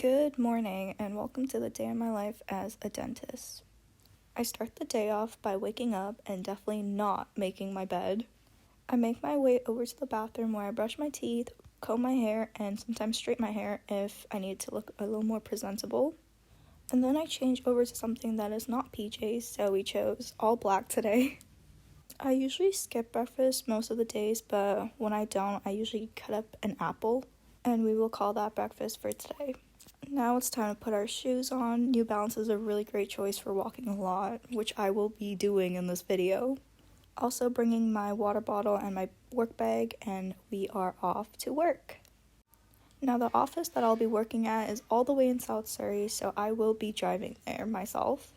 Good morning and welcome to the day of my life as a dentist. I start the day off by waking up and definitely not making my bed. I make my way over to the bathroom where I brush my teeth, comb my hair, and sometimes straighten my hair if I need to look a little more presentable. And then I change over to something that is not PJs, so we chose all black today. I usually skip breakfast most of the days, but when I don't, I usually cut up an apple, and we will call that breakfast for today. Now it's time to put our shoes on. New Balance is a really great choice for walking a lot, which I will be doing in this video. Also bringing my water bottle and my work bag, and we are off to work. Now the office that I'll be working at is all the way in South Surrey, so I will be driving there myself.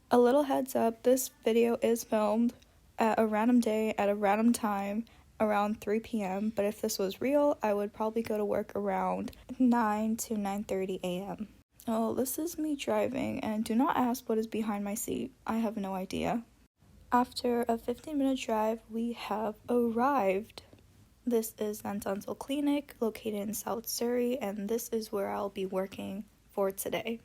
A little heads up, this video is filmed at a random day at a random time around 3 p.m. But if this was real, I would probably go to work around 9 to 9:30 a.m. Oh, this is me driving, and do not ask what is behind my seat. I have no idea. After a 15-minute drive, we have arrived. This is an dental clinic located in South Surrey, and this is where I'll be working for today.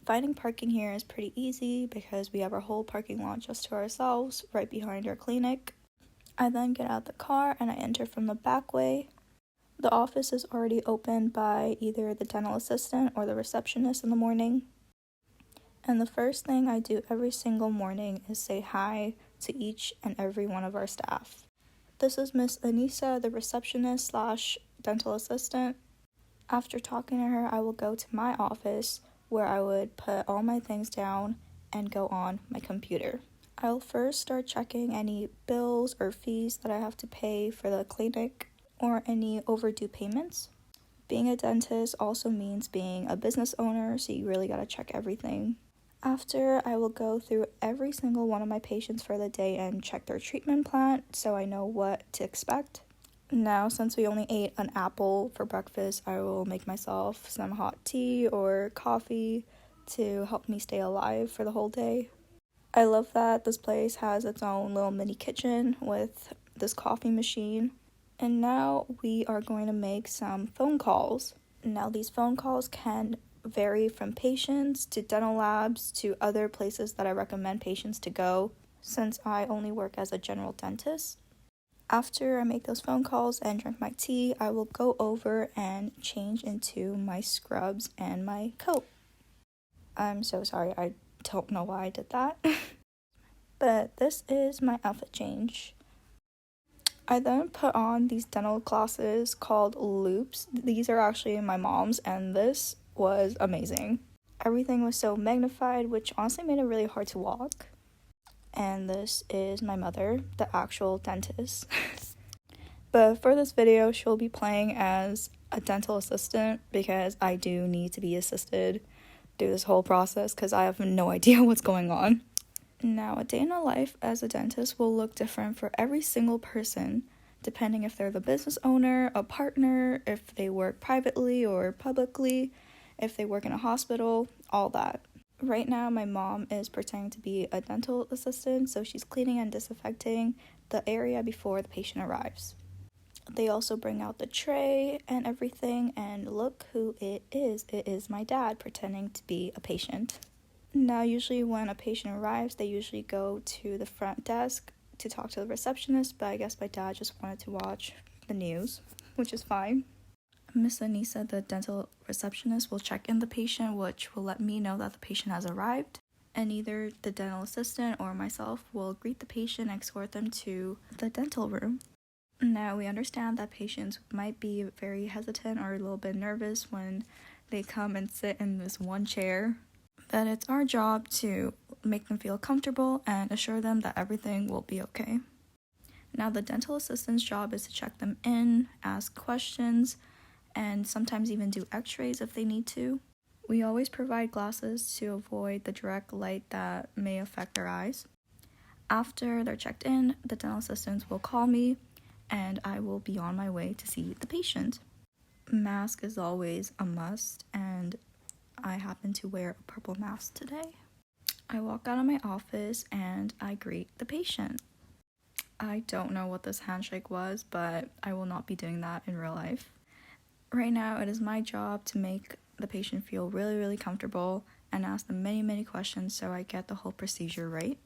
Finding parking here is pretty easy because we have our whole parking lot just to ourselves right behind our clinic. I then get out the car and I enter from the back way. The office is already opened by either the dental assistant or the receptionist in the morning. And the first thing I do every single morning is say hi to each and every one of our staff. This is Miss Anissa, the receptionist / dental assistant. After talking to her, I will go to my office where I would put all my things down and go on my computer. I'll first start checking any bills or fees that I have to pay for the clinic or any overdue payments. Being a dentist also means being a business owner, so you really gotta check everything. After, I will go through every single one of my patients for the day and check their treatment plan so I know what to expect. Now, since we only ate an apple for breakfast, I will make myself some hot tea or coffee to help me stay alive for the whole day. I love that this place has its own little mini kitchen with this coffee machine. And now we are going to make some phone calls. Now these phone calls can vary from patients to dental labs to other places that I recommend patients to go since I only work as a general dentist. After I make those phone calls and drink my tea, I will go over and change into my scrubs and my coat. I'm so sorry, I don't know why I did that. But this is my outfit change. I then put on these dental glasses called loupes. These are actually my mom's, and this was amazing. Everything was so magnified, which honestly made it really hard to walk. And this is my mother, the actual dentist. But for this video, she'll be playing as a dental assistant because I do need to be assisted through this whole process because I have no idea what's going on. Now, a day in the life as a dentist will look different for every single person, depending if they're the business owner, a partner, if they work privately or publicly, if they work in a hospital, all that. Right now, my mom is pretending to be a dental assistant, so she's cleaning and disinfecting the area before the patient arrives. They also bring out the tray and everything, and look who it is. It is my dad pretending to be a patient. Now, usually when a patient arrives, they usually go to the front desk to talk to the receptionist, but I guess my dad just wanted to watch the news, which is fine. Miss Anissa, the dental receptionist, will check in the patient, which will let me know that the patient has arrived. And either the dental assistant or myself will greet the patient and escort them to the dental room. Now, we understand that patients might be very hesitant or a little bit nervous when they come and sit in this one chair. But it's our job to make them feel comfortable and assure them that everything will be okay. Now, the dental assistant's job is to check them in, ask questions, and sometimes even do x-rays if they need to. We always provide glasses to avoid the direct light that may affect their eyes. After they're checked in, the dental assistants will call me, and I will be on my way to see the patient. Mask is always a must, and I happen to wear a purple mask today. I walk out of my office and I greet the patient. I don't know what this handshake was, but I will not be doing that in real life. Right now, it is my job to make the patient feel really, really comfortable and ask them many, many questions so I get the whole procedure right.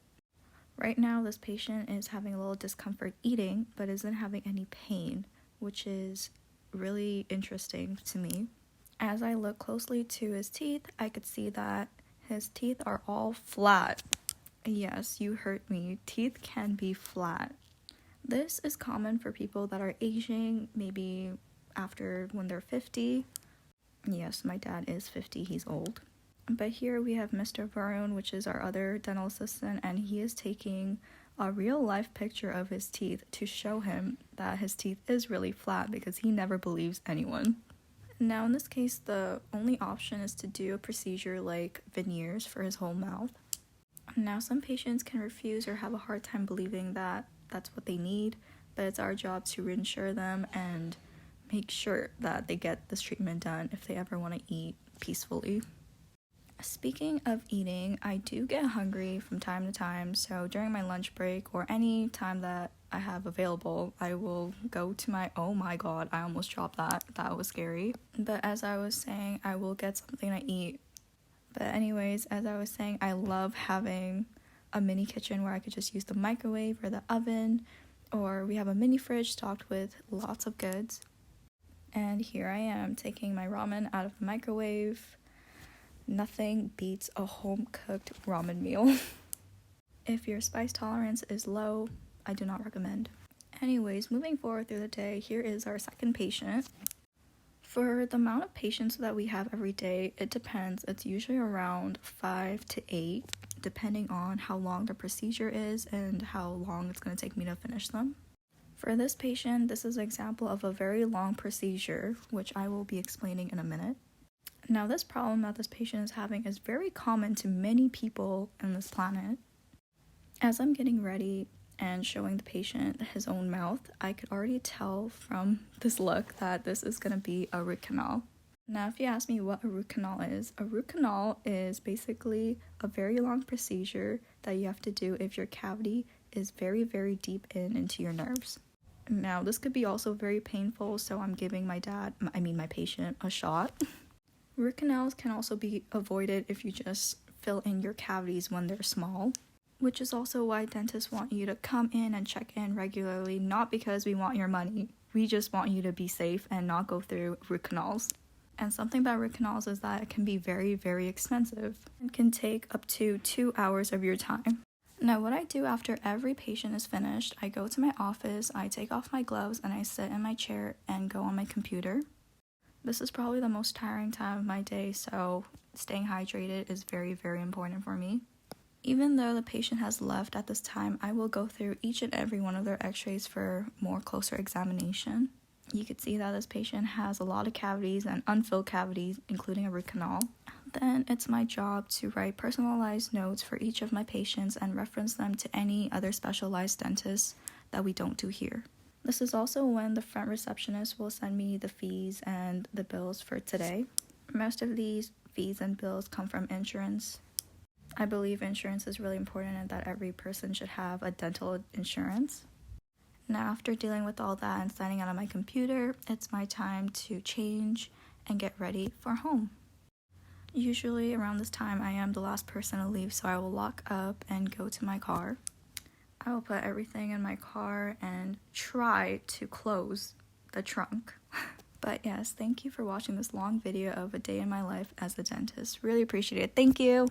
Right now, this patient is having a little discomfort eating, but isn't having any pain, which is really interesting to me. As I look closely to his teeth, I could see that his teeth are all flat. Yes, you heard me. Teeth can be flat. This is common for people that are aging, maybe after when they're 50. Yes, my dad is 50, he's old. But here we have Mr. Varun, which is our other dental assistant, and he is taking a real life picture of his teeth to show him that his teeth is really flat because he never believes anyone. Now in this case, the only option is to do a procedure like veneers for his whole mouth. Now some patients can refuse or have a hard time believing that that's what they need, but it's our job to reassure them and make sure that they get this treatment done if they ever want to eat peacefully. Speaking of eating, I do get hungry from time to time, so during my lunch break or any time that I have available, I will go to my, oh my god, I almost dropped that. That was scary. But as I was saying, I will get something to eat. But anyways, as I was saying, I love having a mini kitchen where I could just use the microwave or the oven, or we have a mini fridge stocked with lots of goods. And here I am taking my ramen out of the microwave. Nothing beats a home-cooked ramen meal. If your spice tolerance is low, I do not recommend. Anyways, moving forward through the day, here is our second patient. For the amount of patients that we have every day, it depends. It's usually around 5 to 8, depending on how long the procedure is and how long it's going to take me to finish them. For this patient, this is an example of a very long procedure, which I will be explaining in a minute. Now, this problem that this patient is having is very common to many people on this planet. As I'm getting ready and showing the patient his own mouth, I could already tell from this look that this is going to be a root canal. Now, if you ask me what a root canal is basically a very long procedure that you have to do if your cavity is very, very deep into your nerves. Now, this could be also very painful, so I'm giving my patient a shot. Root canals can also be avoided if you just fill in your cavities when they're small, which is also why dentists want you to come in and check in regularly, not because we want your money. We just want you to be safe and not go through root canals. And something about root canals is that it can be very, very expensive and can take up to 2 hours of your time. Now, what I do after every patient is finished, I go to my office, I take off my gloves, and I sit in my chair and go on my computer. This is probably the most tiring time of my day, so staying hydrated is very, very important for me. Even though the patient has left at this time, I will go through each and every one of their x-rays for more closer examination. You can see that this patient has a lot of cavities and unfilled cavities, including a root canal. Then it's my job to write personalized notes for each of my patients and reference them to any other specialized dentists that we don't do here. This is also when the front receptionist will send me the fees and the bills for today. Most of these fees and bills come from insurance. I believe insurance is really important and that every person should have a dental insurance. Now, after dealing with all that and signing out on my computer, it's my time to change and get ready for home. Usually around this time, I am the last person to leave, so I will lock up and go to my car. I will put everything in my car and try to close the trunk. But yes, thank you for watching this long video of a day in my life as a dentist. Really appreciate it. Thank you.